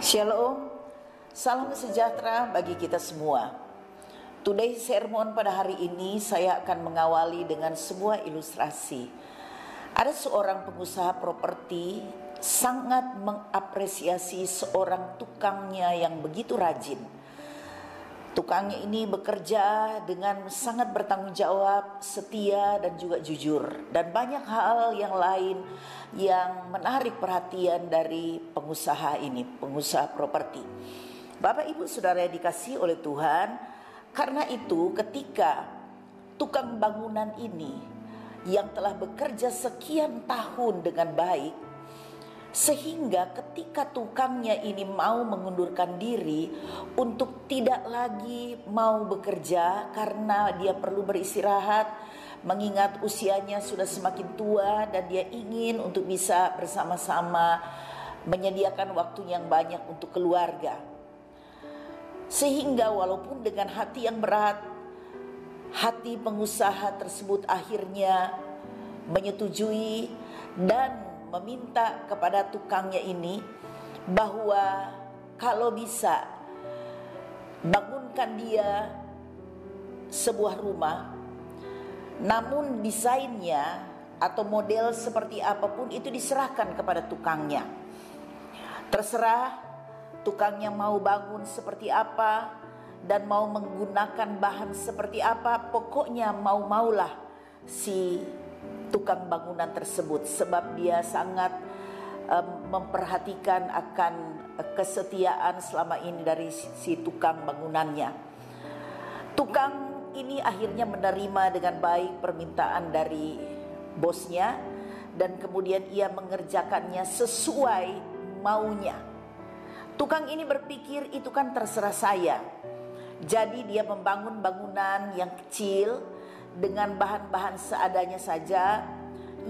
Shalom, salam sejahtera bagi kita semua. Today sermon pada hari ini saya akan mengawali dengan sebuah ilustrasi. Ada seorang pengusaha properti sangat mengapresiasi seorang tukangnya yang begitu rajin. Tukangnya ini bekerja dengan sangat bertanggung jawab, setia dan juga jujur. Dan banyak hal yang lain yang menarik perhatian dari pengusaha ini, pengusaha properti. Bapak Ibu Saudara yang dikasihi oleh Tuhan, karena itu ketika tukang bangunan ini yang telah bekerja sekian tahun dengan baik, sehingga ketika tukangnya ini mau mengundurkan diri untuk tidak lagi mau bekerja karena dia perlu beristirahat, mengingat usianya sudah semakin tua dan dia ingin untuk bisa bersama-sama menyediakan waktu yang banyak untuk keluarga. Sehingga walaupun dengan hati yang berat, hati pengusaha tersebut akhirnya menyetujui dan meminta kepada tukangnya ini bahwa kalau bisa bangunkan dia sebuah rumah, namun desainnya atau model seperti apapun itu diserahkan kepada tukangnya. Terserah tukangnya mau bangun seperti apa dan mau menggunakan bahan seperti apa, pokoknya mau-maulah si tukang bangunan tersebut, sebab dia sangat memperhatikan akan kesetiaan selama ini dari si tukang bangunannya. Tukang ini akhirnya menerima dengan baik permintaan dari bosnya dan kemudian ia mengerjakannya sesuai maunya. Tukang ini berpikir itu kan terserah saya. Jadi dia membangun bangunan yang kecil dengan bahan-bahan seadanya saja.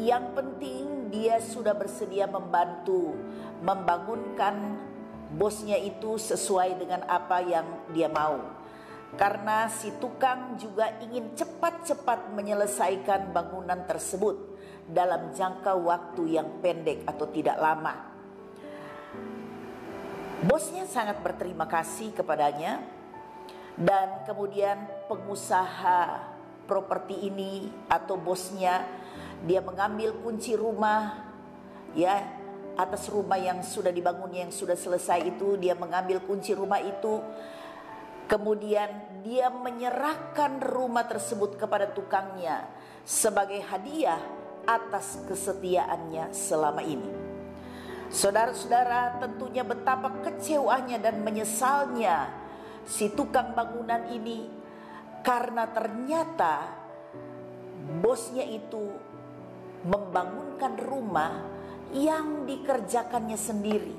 Yang penting dia sudah bersedia membantu membangunkan bosnya itu sesuai dengan apa yang dia mau. Karena si tukang juga ingin cepat-cepat menyelesaikan bangunan tersebut dalam jangka waktu yang pendek atau tidak lama. Bosnya sangat berterima kasih kepadanya dan kemudian pengusaha properti ini atau bosnya, dia mengambil kunci rumah ya, atas rumah yang sudah dibangunnya, yang sudah selesai itu, dia mengambil kunci rumah itu. Kemudian dia menyerahkan rumah tersebut kepada tukangnya sebagai hadiah atas kesetiaannya selama ini. Saudara-saudara, tentunya betapa kecewanya dan menyesalnya si tukang bangunan ini, karena ternyata bosnya itu membangunkan rumah yang dikerjakannya sendiri.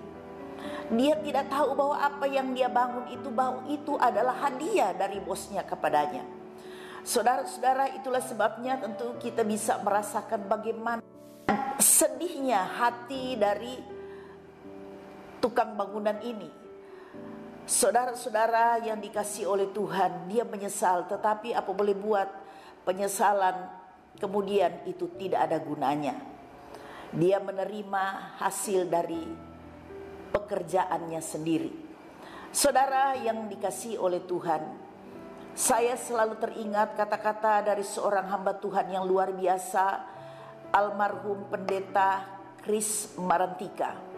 Dia tidak tahu bahwa apa yang dia bangun itu, bahwa itu adalah hadiah dari bosnya kepadanya. Saudara-saudara, itulah sebabnya tentu kita bisa merasakan bagaimana sedihnya hati dari tukang bangunan ini. Saudara-saudara yang dikasihi oleh Tuhan, dia menyesal, tetapi apa boleh buat, penyesalan kemudian itu tidak ada gunanya. Dia menerima hasil dari pekerjaannya sendiri. Saudara yang dikasihi oleh Tuhan, saya selalu teringat kata-kata dari seorang hamba Tuhan yang luar biasa, almarhum pendeta Chris Marantika.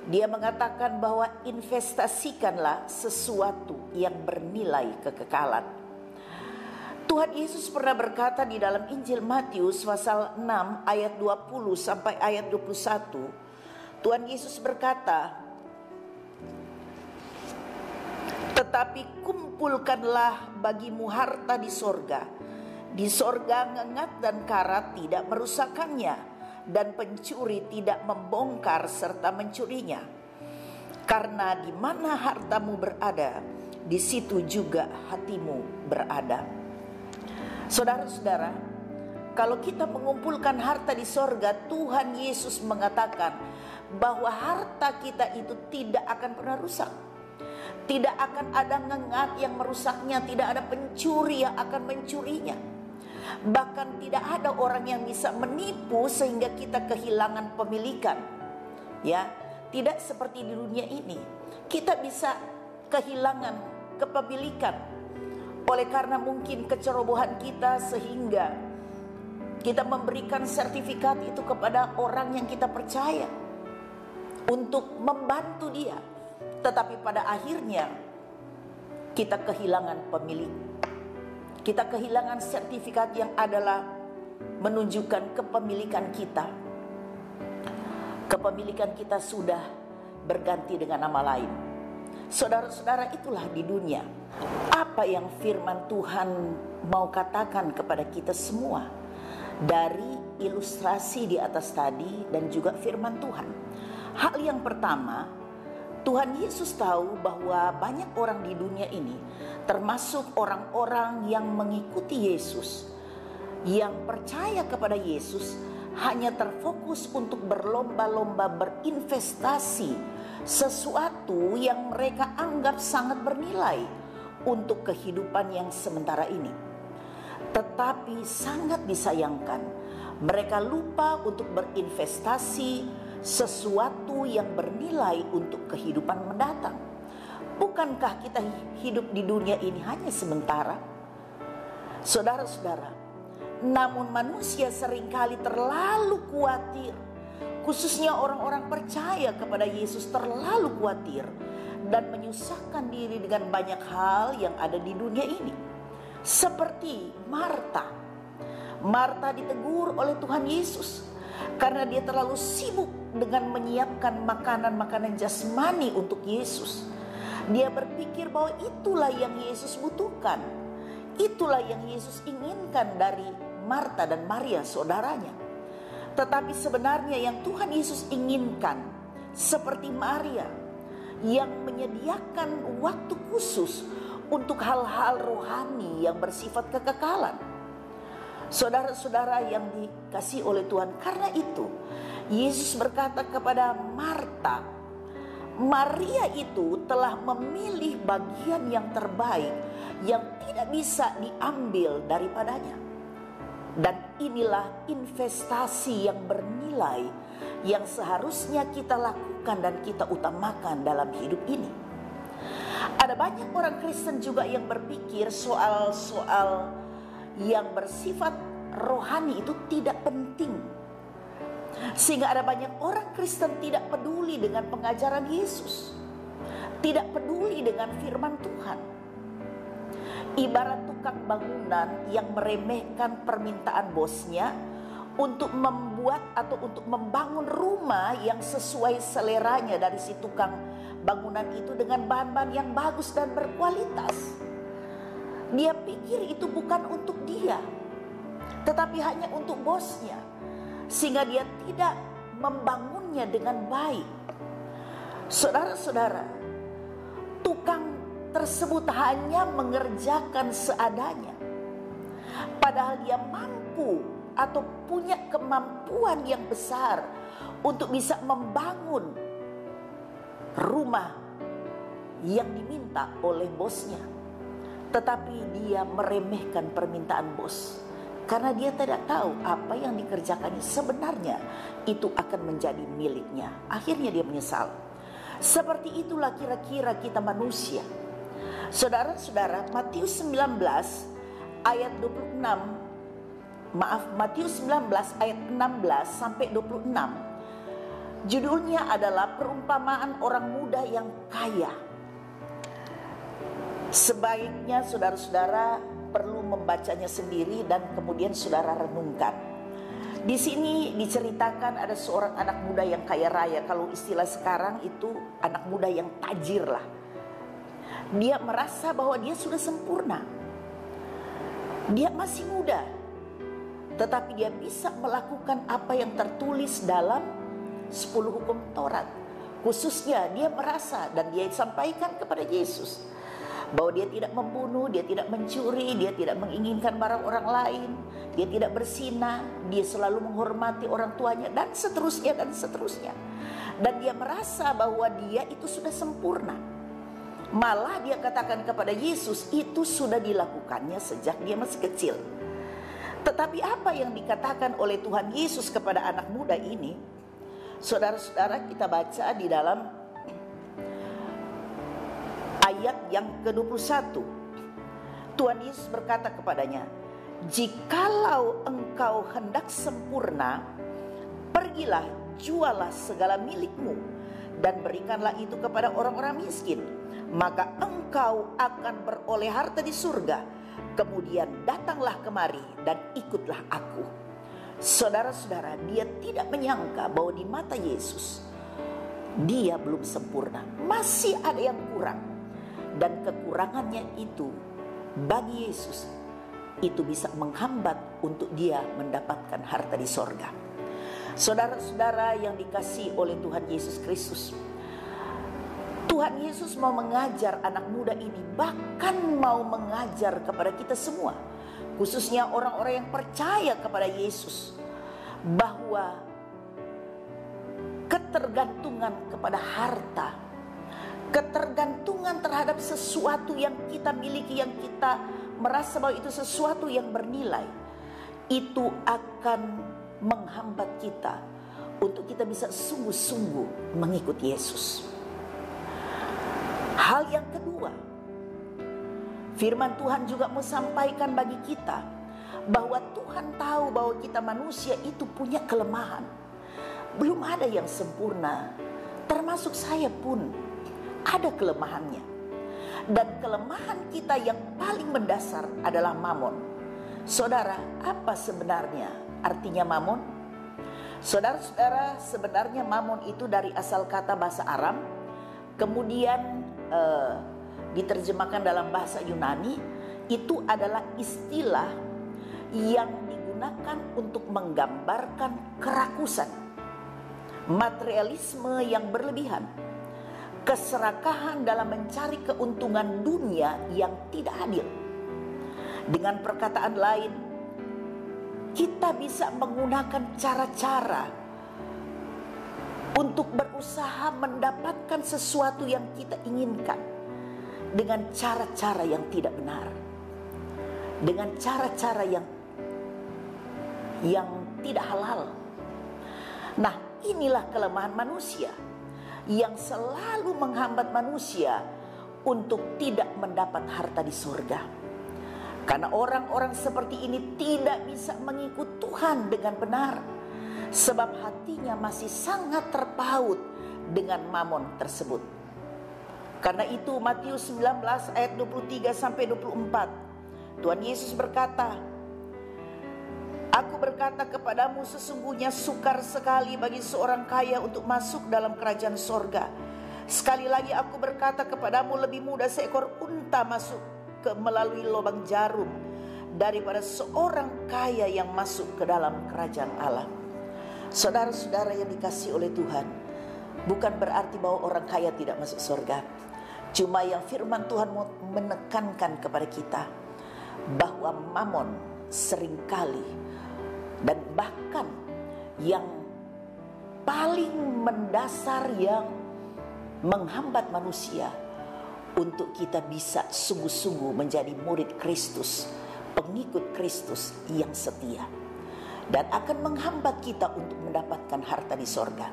Dia mengatakan bahwa investasikanlah sesuatu yang bernilai kekekalan. Tuhan Yesus pernah berkata di dalam Injil Matius pasal 6 ayat 20 sampai ayat 21. Tuhan Yesus berkata, "Tetapi kumpulkanlah bagimu harta di sorga. Di sorga ngengat dan karat tidak merusakkannya, dan pencuri tidak membongkar serta mencurinya. Karena di mana hartamu berada, di situ juga hatimu berada." Saudara-saudara, kalau kita mengumpulkan harta di sorga, Tuhan Yesus mengatakan bahwa harta kita itu tidak akan pernah rusak. Tidak akan ada ngengat yang merusaknya, tidak ada pencuri yang akan mencurinya. Bahkan tidak ada orang yang bisa menipu sehingga kita kehilangan pemilikan. Ya, tidak seperti di dunia ini. Kita bisa kehilangan kepemilikan oleh karena mungkin kecerobohan kita, sehingga kita memberikan sertifikat itu kepada orang yang kita percaya untuk membantu dia. Tetapi pada akhirnya kita kehilangan pemilik. Kita kehilangan sertifikat yang adalah menunjukkan kepemilikan kita. Kepemilikan kita sudah berganti dengan nama lain. Saudara-saudara, itulah di dunia. Apa yang firman Tuhan mau katakan kepada kita semua dari ilustrasi di atas tadi dan juga firman Tuhan? Hal yang pertama, Tuhan Yesus tahu bahwa banyak orang di dunia ini, termasuk orang-orang yang mengikuti Yesus, yang percaya kepada Yesus, hanya terfokus untuk berlomba-lomba berinvestasi sesuatu yang mereka anggap sangat bernilai untuk kehidupan yang sementara ini. Tetapi sangat disayangkan, mereka lupa untuk berinvestasi sesuatu yang bernilai untuk kehidupan mendatang. Bukankah kita hidup di dunia ini hanya sementara? Saudara-saudara, namun manusia seringkali terlalu khawatir, khususnya orang-orang percaya kepada Yesus terlalu khawatir dan menyusahkan diri dengan banyak hal yang ada di dunia ini. Seperti Marta. Marta ditegur oleh Tuhan Yesus karena dia terlalu sibuk dengan menyiapkan makanan-makanan jasmani untuk Yesus. Dia berpikir bahwa itulah yang Yesus butuhkan. Itulah yang Yesus inginkan dari Marta dan Maria saudaranya. Tetapi sebenarnya yang Tuhan Yesus inginkan, seperti Maria yang menyediakan waktu khusus untuk hal-hal rohani yang bersifat kekekalan. Saudara-saudara yang dikasihi oleh Tuhan, karena itu Yesus berkata kepada Marta, Maria itu telah memilih bagian yang terbaik yang tidak bisa diambil daripadanya. Dan inilah investasi yang bernilai yang seharusnya kita lakukan dan kita utamakan dalam hidup ini. Ada banyak orang Kristen juga yang berpikir soal-soal yang bersifat rohani itu tidak penting. Sehingga ada banyak orang Kristen tidak peduli dengan pengajaran Yesus, tidak peduli dengan firman Tuhan. Ibarat tukang bangunan yang meremehkan permintaan bosnya untuk membuat atau untuk membangun rumah yang sesuai seleranya dari si tukang bangunan itu dengan bahan-bahan yang bagus dan berkualitas. Dia pikir itu bukan untuk dia, tetapi hanya untuk bosnya, sehingga dia tidak membangunnya dengan baik. Saudara-saudara, tukang tersebut hanya mengerjakan seadanya, padahal dia mampu atau punya kemampuan yang besar untuk bisa membangun rumah yang diminta oleh bosnya. Tetapi dia meremehkan permintaan bos karena dia tidak tahu apa yang dikerjakannya sebenarnya itu akan menjadi miliknya. Akhirnya dia menyesal. Seperti itulah kira-kira kita manusia. Saudara-saudara, Matius 19 ayat 26, Matius 19 ayat 16 sampai 26. Judulnya adalah perumpamaan orang muda yang kaya. Sebaiknya saudara-saudara perlu membacanya sendiri dan kemudian saudara renungkan. Di sini diceritakan ada seorang anak muda yang kaya raya. Kalau istilah sekarang itu anak muda yang tajir lah. Dia merasa bahwa dia sudah sempurna. Dia masih muda, tetapi dia bisa melakukan apa yang tertulis dalam 10 hukum Taurat. Khususnya dia merasa dan dia sampaikan kepada Yesus bahwa dia tidak membunuh, dia tidak mencuri, dia tidak menginginkan barang orang lain, dia tidak berzina, dia selalu menghormati orang tuanya, dan seterusnya dan seterusnya. Dan dia merasa bahwa dia itu sudah sempurna. Malah dia katakan kepada Yesus itu sudah dilakukannya sejak dia masih kecil. Tetapi apa yang dikatakan oleh Tuhan Yesus kepada anak muda ini? Saudara-saudara, kita baca di dalam ayat yang ke-21. Tuhan Yesus berkata kepadanya, "Jikalau engkau hendak sempurna, pergilah, jualah segala milikmu dan berikanlah itu kepada orang-orang miskin, maka engkau akan beroleh harta di surga. Kemudian datanglah kemari dan ikutlah aku." Saudara-saudara, dia tidak menyangka bahwa di mata Yesus dia belum sempurna, masih ada yang kurang. Dan kekurangannya itu bagi Yesus itu bisa menghambat untuk dia mendapatkan harta di sorga. Saudara-saudara yang dikasihi oleh Tuhan Yesus Kristus, Tuhan Yesus mau mengajar anak muda ini, bahkan mau mengajar kepada kita semua, khususnya orang-orang yang percaya kepada Yesus, bahwa ketergantungan kepada harta, ketergantungan terhadap sesuatu yang kita miliki, yang kita merasa bahwa itu sesuatu yang bernilai, itu akan menghambat kita untuk kita bisa sungguh-sungguh mengikut Yesus. Hal yang kedua, firman Tuhan juga mau sampaikan bagi kita bahwa Tuhan tahu bahwa kita manusia itu punya kelemahan. Belum ada yang sempurna, termasuk saya pun ada kelemahannya. Dan kelemahan kita yang paling mendasar adalah mamon. Saudara, apa sebenarnya artinya mamon? Saudara-saudara, sebenarnya mamon itu dari asal kata bahasa Aram, kemudian diterjemahkan dalam bahasa Yunani. Itu adalah istilah yang digunakan untuk menggambarkan kerakusan, materialisme yang berlebihan, keserakahan dalam mencari keuntungan dunia yang tidak adil. Dengan perkataan lain, kita bisa menggunakan cara-cara untuk berusaha mendapatkan sesuatu yang kita inginkan dengan cara-cara yang tidak benar, dengan cara-cara yang tidak halal. Nah, inilah kelemahan manusia yang selalu menghambat manusia untuk tidak mendapat harta di surga. Karena orang-orang seperti ini tidak bisa mengikut Tuhan dengan benar, sebab hatinya masih sangat terpaut dengan mamon tersebut. Karena itu Matius 19 ayat 23 sampai 24, Tuhan Yesus berkata, "Aku berkata kepadamu, sesungguhnya sukar sekali bagi seorang kaya untuk masuk dalam kerajaan sorga. Sekali lagi aku berkata kepadamu, lebih mudah seekor unta masuk melalui lubang jarum daripada seorang kaya yang masuk ke dalam kerajaan Allah." Saudara-saudara yang dikasihi oleh Tuhan, bukan berarti bahwa orang kaya tidak masuk surga. Cuma yang firman Tuhan menekankan kepada kita bahwa mamon seringkali dan bahkan yang paling mendasar yang menghambat manusia untuk kita bisa sungguh-sungguh menjadi murid Kristus, pengikut Kristus yang setia, dan akan menghambat kita untuk mendapatkan harta di sorga.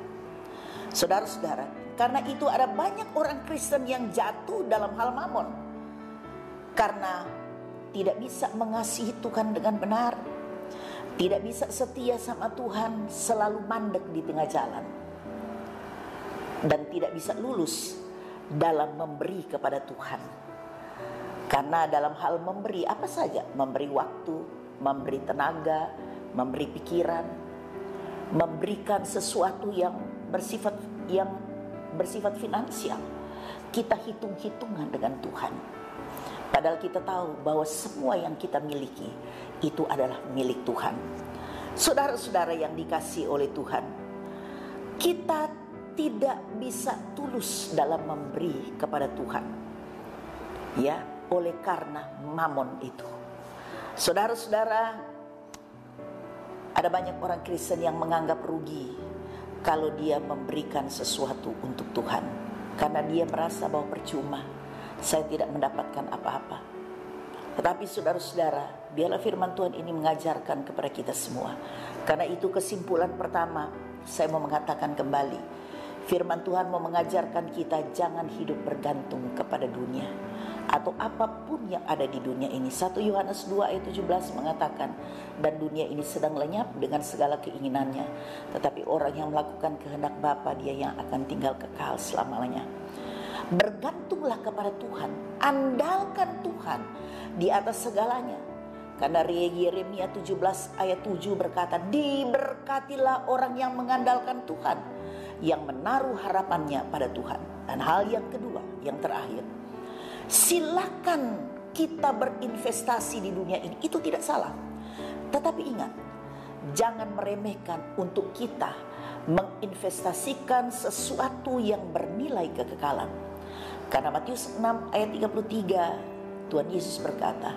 Saudara-saudara, karena itu ada banyak orang Kristen yang jatuh dalam hal mamon, karena tidak bisa mengasihi Tuhan dengan benar, tidak bisa setia sama Tuhan, selalu mandek di tengah jalan, dan tidak bisa lulus dalam memberi kepada Tuhan. Karena dalam hal memberi apa saja, memberi waktu, memberi tenaga, memberi pikiran, memberikan sesuatu yang bersifat finansial, kita hitung-hitungan dengan Tuhan. Padahal kita tahu bahwa semua yang kita miliki itu adalah milik Tuhan. Saudara-saudara yang dikasihi oleh Tuhan, kita tidak bisa tulus dalam memberi kepada Tuhan, ya, oleh karena mamon itu. Saudara-saudara, ada banyak orang Kristen yang menganggap rugi kalau dia memberikan sesuatu untuk Tuhan, karena dia merasa bahwa percuma, saya tidak mendapatkan apa-apa. Tetapi saudara-saudara, biarlah firman Tuhan ini mengajarkan kepada kita semua. Karena itu kesimpulan pertama, saya mau mengatakan kembali, firman Tuhan mau mengajarkan kita jangan hidup bergantung kepada dunia atau apapun yang ada di dunia ini. 1 Yohanes 2 ayat 17 mengatakan, dan dunia ini sedang lenyap dengan segala keinginannya, tetapi orang yang melakukan kehendak Bapa, dia yang akan tinggal kekal selama-lamanya. Bergantunglah kepada Tuhan, andalkan Tuhan di atas segalanya. Karena Yeremia 17 ayat 7 berkata, diberkatilah orang yang mengandalkan Tuhan, yang menaruh harapannya pada Tuhan. Dan hal yang kedua, yang terakhir, silakan kita berinvestasi di dunia ini, itu tidak salah. Tetapi ingat, jangan meremehkan untuk kita menginvestasikan sesuatu yang bernilai kekekalan. Karena Matius 6 ayat 33, Tuhan Yesus berkata,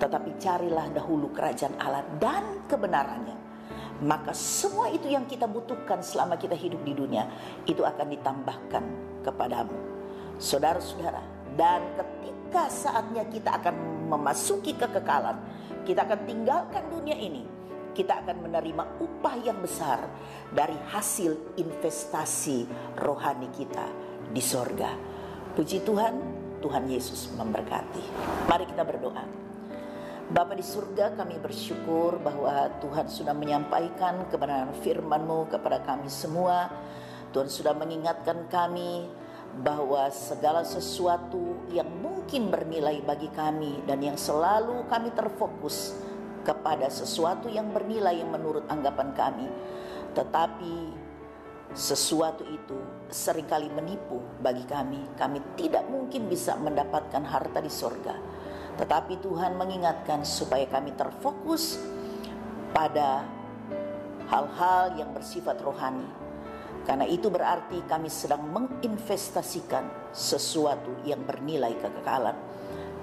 tetapi carilah dahulu kerajaan Allah dan kebenarannya, maka semua itu yang kita butuhkan selama kita hidup di dunia, itu akan ditambahkan kepadamu. Saudara-saudara, dan ketika saatnya kita akan memasuki kekekalan, kita akan tinggalkan dunia ini, kita akan menerima upah yang besar dari hasil investasi rohani kita di sorga. Puji Tuhan, Tuhan Yesus memberkati. Mari kita berdoa. Bapa di surga, kami bersyukur bahwa Tuhan sudah menyampaikan kebenaran firman-Mu kepada kami semua. Tuhan sudah mengingatkan kami bahwa segala sesuatu yang mungkin bernilai bagi kami dan yang selalu kami terfokus kepada sesuatu yang bernilai yang menurut anggapan kami, tetapi sesuatu itu seringkali menipu bagi kami. Kami tidak mungkin bisa mendapatkan harta di sorga. Tetapi Tuhan mengingatkan supaya kami terfokus pada hal-hal yang bersifat rohani. Karena itu berarti kami sedang menginvestasikan sesuatu yang bernilai kekekalan.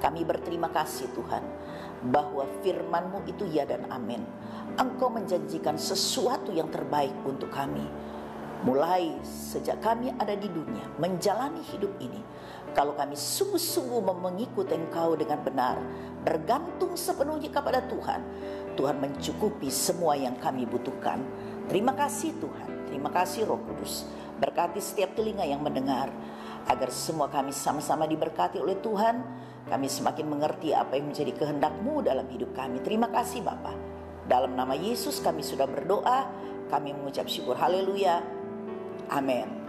Kami berterima kasih Tuhan, bahwa firman-Mu itu ya dan amin. Engkau menjanjikan sesuatu yang terbaik untuk kami. Mulai sejak kami ada di dunia, menjalani hidup ini, kalau kami sungguh-sungguh mengikuti Engkau dengan benar, bergantung sepenuhnya kepada Tuhan, Tuhan mencukupi semua yang kami butuhkan. Terima kasih Tuhan, terima kasih Roh Kudus. Berkati setiap telinga yang mendengar, agar semua kami sama-sama diberkati oleh Tuhan. Kami semakin mengerti apa yang menjadi kehendak-Mu dalam hidup kami. Terima kasih Bapa. Dalam nama Yesus kami sudah berdoa, kami mengucap syukur. Haleluya. Amin.